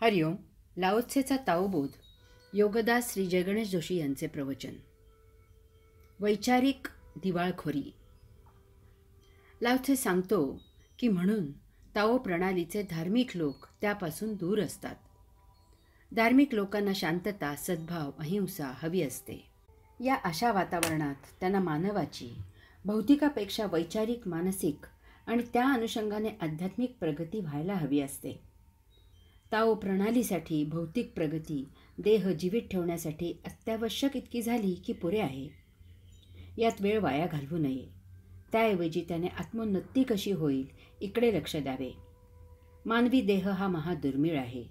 हरिओम. लाओत्सेचा ताओबोध. योगदास श्री जयगणेश जोशी यांचे प्रवचन. वैचारिक दिवाळखोरी. लाओत्से सांगतो की म्हणून ताओ प्रणालीचे धार्मिक लोक त्यापासून दूर असतात. धार्मिक लोकांना शांतता, सद्भाव, अहिंसा हवी असते. या अशा वातावरणात त्यांना मानवाची भौतिकापेक्षा वैचारिक, मानसिक आणि त्या अनुषंगाने आध्यात्मिक प्रगती व्हायला हवी असते. ताओ प्रणालीसाठी भौतिक प्रगती देह जीवित ठेवण्यासाठी अत्यावश्यक इतकी झाली की पुरे आहे. यात वेळ वाया घालवू नये. त्याऐवजी त्याने आत्मोन्नती कशी होईल इकडे लक्ष द्यावे. मानवी देह हा महादुर्मिळ आहे.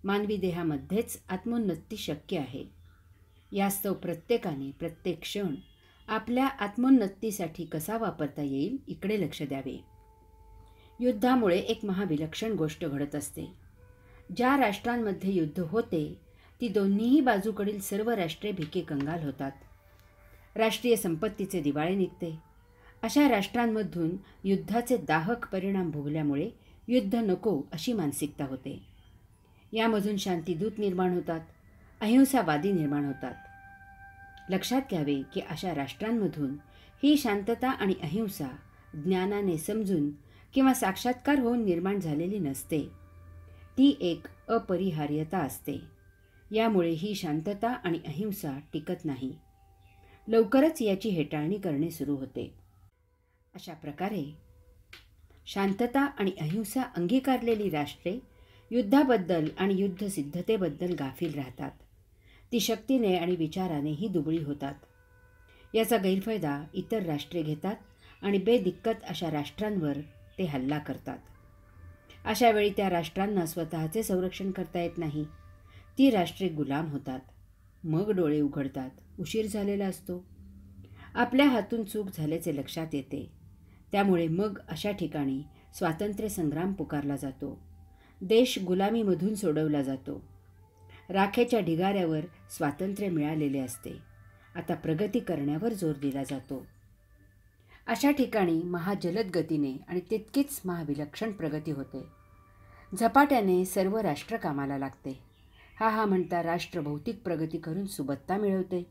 मानवी देहामध्येच आत्मोन्नती शक्य आहे. यास्तव प्रत्येकाने प्रत्येक क्षण आपल्या आत्मोन्नतीसाठी कसा वापरता येईल इकडे लक्ष द्यावे. युद्धामुळे एक महाविलक्षण गोष्ट घडत असते. ज्या राष्ट्रांमध्ये युद्ध होते ती दोन्हीही बाजूकडील सर्व राष्ट्रे भिके कंगाल होतात. राष्ट्रीय संपत्तीचे दिवाळे निघते. अशा राष्ट्रांमधून युद्धाचे दाहक परिणाम भोगल्यामुळे युद्ध नको अशी मानसिकता होते. यामधून शांतीदूत निर्माण होतात, अहिंसावादी निर्माण होतात. लक्षात घ्यावे की अशा राष्ट्रांमधून ही शांतता आणि अहिंसा ज्ञानाने समजून किंवा साक्षात्कार होऊन निर्माण झालेली नसते. ती एक अपरिहार्यता असते. यामुळे ही शांतता आणि अहिंसा टिकत नाही. लवकरच याची हेटाळणी करणे सुरू होते. अशा प्रकारे शांतता आणि अहिंसा अंगीकारलेली राष्ट्रे युद्धाबद्दल आणि युद्धसिद्धतेबद्दल गाफील राहतात. ती शक्तीने आणि विचारानेही दुबळी होतात. याचा गैरफायदा इतर राष्ट्रे घेतात आणि बेदिक्कत अशा राष्ट्रांवर ते हल्ला करतात. अशा वेळी त्या राष्ट्रांना स्वतःचे संरक्षण करता येत नाही. ती राष्ट्रे गुलाम होतात. मग डोळे उघडतात. उशीर झालेला असतो. आपल्या हातून चूक झाल्याचे लक्षात येते. त्यामुळे मग अशा ठिकाणी स्वातंत्र्य संग्राम पुकारला जातो. देश गुलामीमधून सोडवला जातो. राखेच्या ढिगाऱ्यावर स्वातंत्र्य मिळालेले असते. आता प्रगती करण्यावर जोर दिला जातो. अशा ठिकाणी महाजलद गतीने आणि तितकीच महाविलक्षण प्रगती होते. झपाट्याने सर्व राष्ट्र कामाला लागते. हा म्हणता राष्ट्र भौतिक प्रगती करून सुबत्ता मिळवते.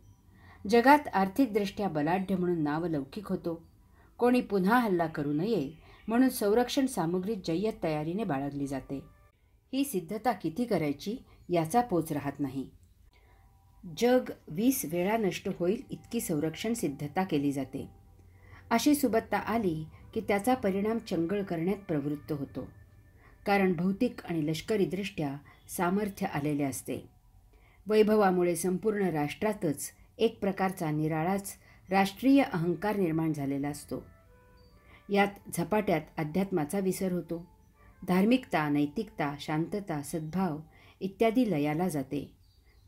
जगात आर्थिकदृष्ट्या बलाढ्य म्हणून नावलौकिक होतो. कोणी पुन्हा हल्ला करू नये म्हणून संरक्षण सामुग्री जय्यत तयारीने बाळगली जाते. ही सिद्धता किती करायची याचा पोच राहत नाही. जग 20 वेळा नष्ट होईल इतकी संरक्षण सिद्धता केली जाते. अशी सुबत्ता आली की त्याचा परिणाम चंगळ करण्यात प्रवृत्त होतो. कारण भौतिक आणि लष्करीदृष्ट्या सामर्थ्य आलेले असते. वैभवामुळे संपूर्ण राष्ट्रातच एक प्रकारचा निराळाच राष्ट्रीय अहंकार निर्माण झालेला असतो. यात झपाट्यात अध्यात्माचा विसर होतो. धार्मिकता, नैतिकता, शांतता, सद्भाव इत्यादी लयाला जाते.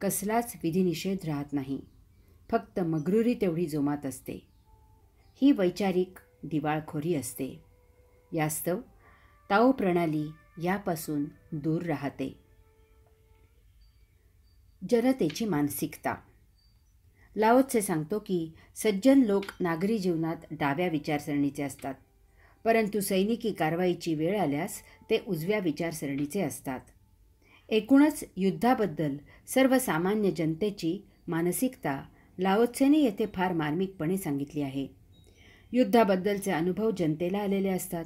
कसलाच विधिनिषेध राहत नाही. फक्त मग्रुरी तेवढी जोमात असते. ही वैचारिक दिवाळखोरी असते. यास्तव ताओ प्रणाली यापासून दूर राहते. जनतेची मानसिकता. लाओत्से सांगतो की सज्जन लोक नागरी जीवनात डाव्या विचारसरणीचे असतात, परंतु सैनिकी कारवाईची वेळ आल्यास ते उजव्या विचारसरणीचे असतात. एकूणच युद्धाबद्दल सर्वसामान्य जनतेची मानसिकता लाओत्सेने येथे फार मार्मिकपणे सांगितली आहे. युद्धाबद्दलचे अनुभव जनतेला आलेले असतात.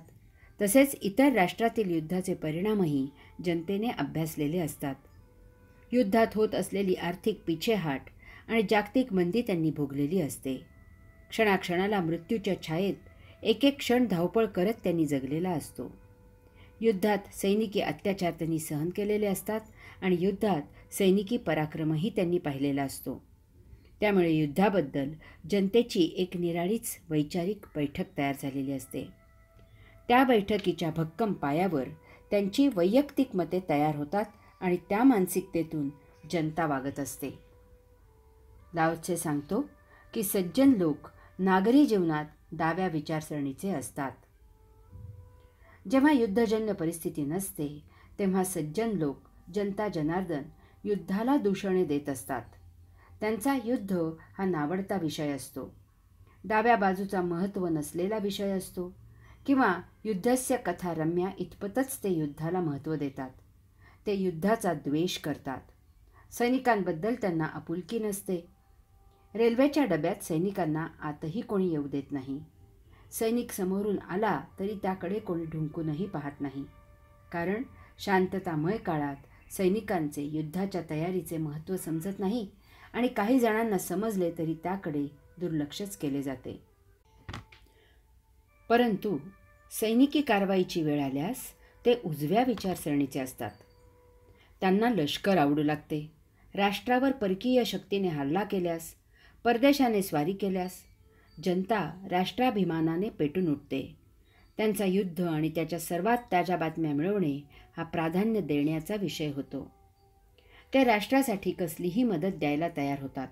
तसेच इतर राष्ट्रातील युद्धाचे परिणामही जनतेने अभ्यासलेले असतात. युद्धात होत असलेली आर्थिक पिछेहाट आणि जागतिक मंदी त्यांनी भोगलेली असते. क्षणाक्षणाला मृत्यूच्या छायेत एक एक क्षण धावपळ करत त्यांनी जगलेला असतो. युद्धात सैनिकी अत्याचार त्यांनी सहन केलेले असतात आणि युद्धात सैनिकी पराक्रमही त्यांनी पाहिलेला असतो. त्यामुळे युद्धाबद्दल जनतेची एक निराळीच वैचारिक बैठक तयार झालेली असते. त्या बैठकीच्या भक्कम पायावर त्यांची वैयक्तिक मते तयार होतात आणि त्या मानसिकतेतून जनता वागत असते. लाओत्से सांगतो की सज्जन लोक नागरी जीवनात डाव्या विचारसरणीचे असतात. जेव्हा युद्धजन्य परिस्थिती नसते तेव्हा सज्जन लोक, जनता जनार्दन युद्धाला दूषणे देत असतात. त्यांचा युद्ध हा नावडता विषय असतो. डाव्या बाजूचा महत्त्व नसलेला विषय असतो किंवा युद्धस्य कथा रम्या इतपतच ते युद्धाला महत्त्व देतात. ते युद्धाचा द्वेष करतात. सैनिकांबद्दल त्यांना आपुलकी नसते. रेल्वेच्या डब्यात सैनिकांना आतही कोणी येऊ देत नाही. सैनिक समोरून आला तरी त्याकडे कोणी ढुंकूनही पाहत नाही. कारण शांततामय काळात सैनिकांचे युद्धाच्या तयारीचे महत्त्व समजत नाही आणि काही जणांना समजले तरी त्याकडे दुर्लक्षच केले जाते. परंतु सैनिकी कारवाईची वेळ आल्यास ते उजव्या विचारसरणीचे असतात. त्यांना लष्कर आवडू लागते. राष्ट्रावर परकीय शक्तीने हल्ला केल्यास, परदेशाने स्वारी केल्यास जनता राष्ट्राभिमानाने पेटून उठते. त्यांचा युद्ध आणि त्याच्या सर्वात ताज्या बातम्या मिळवणे हा प्राधान्य देण्याचा विषय होतो. ते राष्ट्रासाठी कसलीही मदत द्यायला तयार होतात.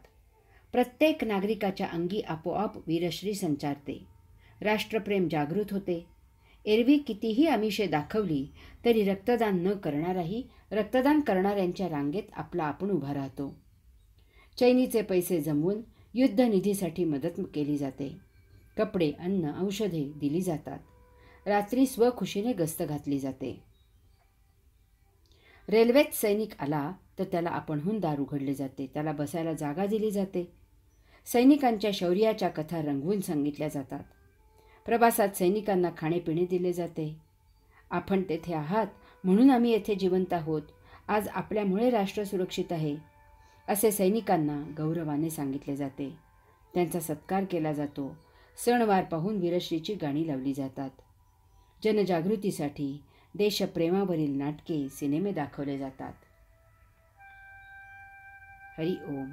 प्रत्येक नागरिकाच्या अंगी आपोआप वीरश्री संचारते. राष्ट्रप्रेम जागृत होते. एरवी कितीही आमिषे दाखवली तरी रक्तदान न करणाराही रक्तदान करणाऱ्यांच्या रांगेत आपला आपण उभा राहतो. चैनीचे पैसे जमवून युद्धनिधीसाठी मदत केली जाते. कपडे, अन्न, औषधे दिली जातात. रात्री स्वखुशीने गस्त घातली जाते. रेल्वेत सैनिक आला तर त्याला आपणहून दार उघडले जाते. त्याला बसायला जागा दिली जाते. सैनिकांच्या शौर्याच्या कथा रंगवून सांगितल्या जातात. प्रवासात सैनिकांना खाणेपिणे दिले जाते. आपण तेथे आहात म्हणून आम्ही येथे जिवंत आहोत. आज आपल्यामुळे राष्ट्र सुरक्षित आहे असे सैनिकांना गौरवाने सांगितले जाते. त्यांचा सत्कार केला जातो. सणवार पाहून वीरश्रीची गाणी लावली जातात. जनजागृतीसाठी देशप्रेमावरील नाटके, सिनेमे दाखवले जातात. हरि ओम.